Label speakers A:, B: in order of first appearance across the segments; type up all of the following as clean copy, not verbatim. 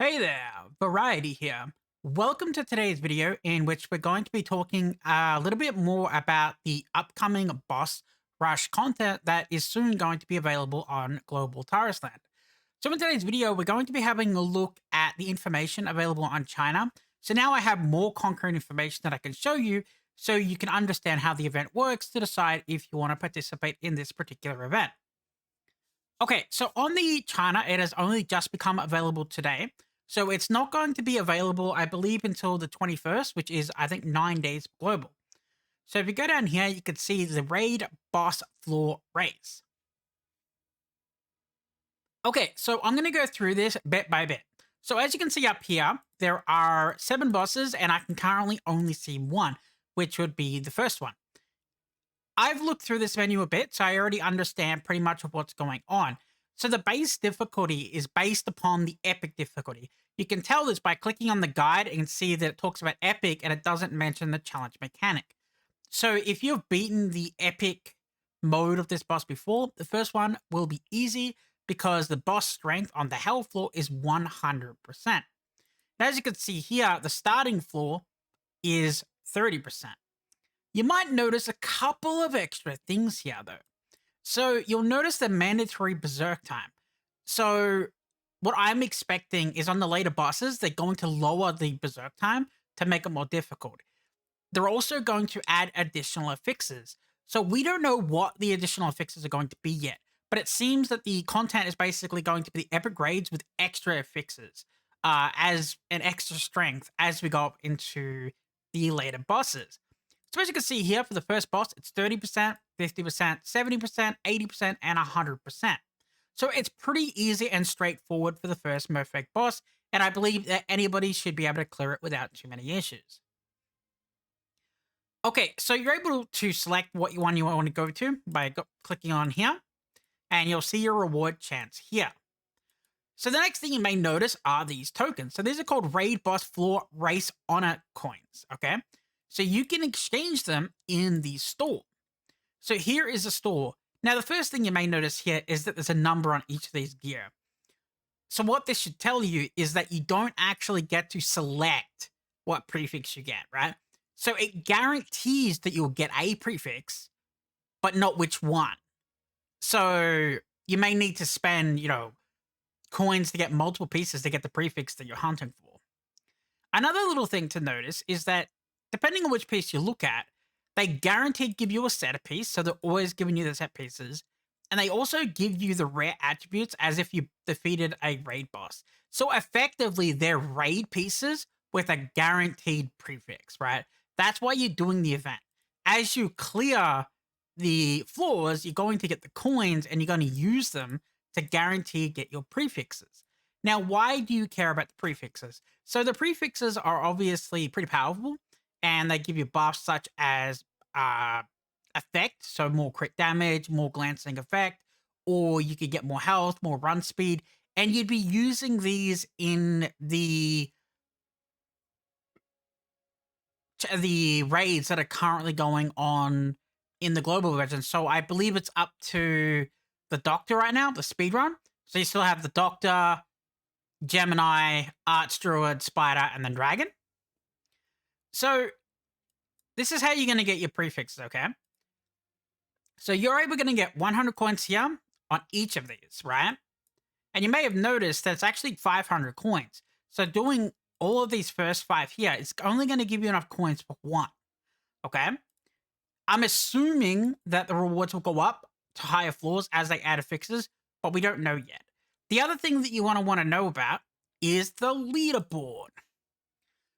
A: Hey there, Variety here. Welcome to today's video in which we're going to be talking a little bit more about the upcoming boss rush content that is soon going to be available on global Tarisland. So in today's video, we're going to be having a look at the information available on China. So now I have more concrete information that I can show you so you can understand how the event works to decide if you want to participate in this particular event. Okay, so on the China, it has only just become available today. So it's not going to be available, I believe, until the 21st, which is, I think, 9 days global. So if you go down here, you can see the raid boss floor race. Okay, so I'm going to go through this bit by bit. So as you can see up here, there are 7 bosses, and I can currently only see one, which would be the first one. I've looked through this menu a bit, so I already understand pretty much of what's going on. So the base difficulty is based upon the epic difficulty. You can tell this by clicking on the guide and see that it talks about epic and it doesn't mention the challenge mechanic. So if you've beaten the epic mode of this boss before, the first one will be easy because the boss strength on the hell floor is 100%. Now, as you can see here, the starting floor is 30%. You might notice a couple of extra things here though. So you'll notice the mandatory berserk time. So what I'm expecting is on the later bosses, they're going to lower the berserk time to make it more difficult. They're also going to add additional affixes. So we don't know what the additional affixes are going to be yet, but it seems that the content is basically going to be the epic raids with extra affixes as an extra strength as we go up into the later bosses. So as you can see here, for the first boss, it's 30%, 50%, 70%, 80%, and 100%. So it's pretty easy and straightforward for the first mmorpg boss, and I believe that anybody should be able to clear it without too many issues. Okay, so you're able to select what you want to go to by clicking on here, and you'll see your reward chance here. So the next thing you may notice are these tokens. So these are called Raid Boss Floor Race Honor Coins, okay? So you can exchange them in the store. So here is a store. Now, the first thing you may notice here is that there's a number on each of these gear. So what this should tell you is that you don't actually get to select what prefix you get, right? So it guarantees that you'll get a prefix, but not which one. So you may need to spend, coins to get multiple pieces to get the prefix that you're hunting for. Another little thing to notice is that depending on which piece you look at, they guaranteed give you a set piece, so they're always giving you the set pieces. And they also give you the rare attributes as if you defeated a raid boss. So effectively, they're raid pieces with a guaranteed prefix, right? That's why you're doing the event. As you clear the floors, you're going to get the coins and you're going to use them to guarantee get your prefixes. Now, why do you care about the prefixes? So the prefixes are obviously pretty powerful, and they give you buffs such as effect, so more crit damage, more glancing effect, or you could get more health, more run speed, and you'd be using these in the raids that are currently going on in the global version. So I believe it's up to the Doctor right now, the speed run. So you still have the Doctor, Gemini, Arch Druid, Spider, and then Dragon. So this is how you're going to get your prefixes, okay? So you're able to get 100 coins here on each of these, right? And you may have noticed that it's actually 500 coins. So doing all of these first 5 here, it's only going to give you enough coins for 1, okay? I'm assuming that the rewards will go up to higher floors as they add affixes, but we don't know yet. The other thing that you want to know about is the leaderboard.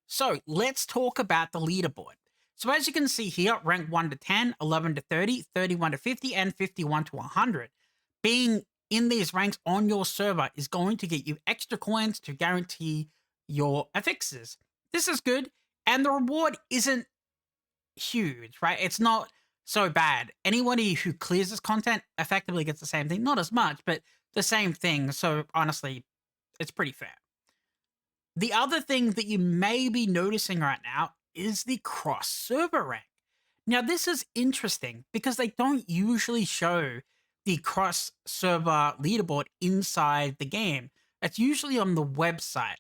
A: So let's talk about the leaderboard. So as you can see here, rank 1 to 10, 11 to 30, 31 to 50, and 51 to 100. Being in these ranks on your server is going to get you extra coins to guarantee your affixes. This is good, and the reward isn't huge, right? It's not so bad. Anybody who clears this content effectively gets the same thing. Not as much, but the same thing. So honestly, it's pretty fair. The other thing that you may be noticing right now is the cross server rank. Now, this is interesting because they don't usually show the cross server leaderboard inside the game. It's usually on the website.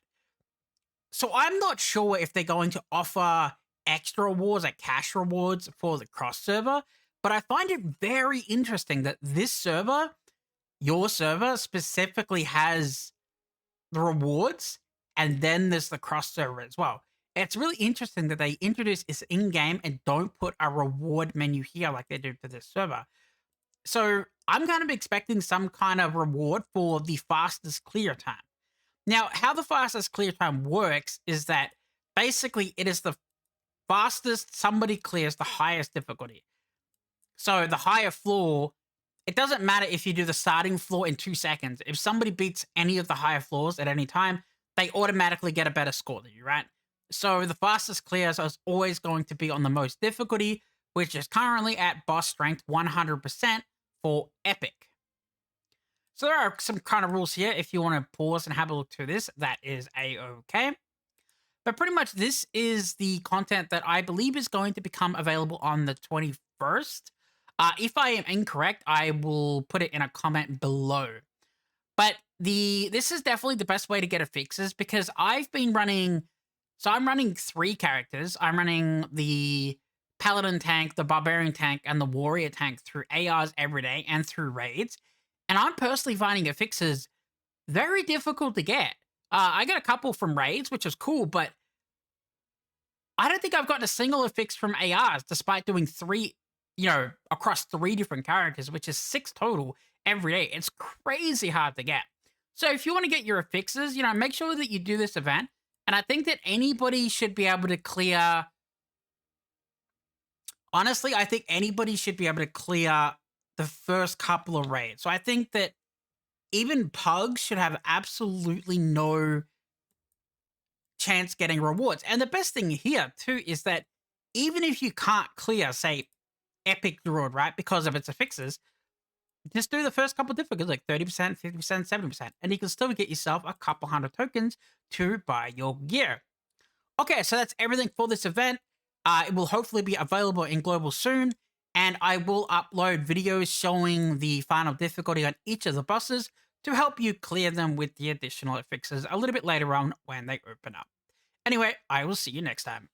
A: So I'm not sure if they're going to offer extra rewards, like cash rewards for the cross server, but I find it very interesting that this server, your server, specifically has the rewards, and then there's the cross server as well. It's really interesting that they introduce this in game and don't put a reward menu here like they do for this server. So I'm kind of expecting some kind of reward for the fastest clear time. Now, how the fastest clear time works is that basically it is the fastest somebody clears the highest difficulty. So the higher floor, it doesn't matter if you do the starting floor in 2 seconds. If somebody beats any of the higher floors at any time, they automatically get a better score than you, right? So the fastest clears is always going to be on the most difficulty, which is currently at boss strength 100% for epic. So there are some kind of rules here. If you want to pause and have a look through this, that is a-okay. But pretty much this is the content that I believe is going to become available on the 21st. If I am incorrect, I will put it in a comment below. But this is definitely the best way to get a fixes because I've been running. So I'm running 3 characters. I'm running the Paladin tank, the Barbarian tank, and the Warrior tank through ARs every day and through raids. And I'm personally finding fixes very difficult to get. I got a couple from raids, which is cool, but I don't think I've gotten a single fix from ARs, despite doing 3, across 3 different characters, which is 6 total every day. It's crazy hard to get. So if you want to get your fixes, make sure that you do this event. And I think that anybody should be able to clear. Honestly, I think anybody should be able to clear the first couple of raids. So I think that even pugs should have absolutely no chance getting rewards. And the best thing here too is that even if you can't clear, say, epic druid, right, because of its affixes, just do the first couple difficulties, like 30%, 50%, 70%, and you can still get yourself a couple hundred tokens to buy your gear. Okay, so that's everything for this event. It will hopefully be available in global soon, and I will upload videos showing the final difficulty on each of the bosses to help you clear them with the additional fixes a little bit later on when they open up. Anyway, I will see you next time.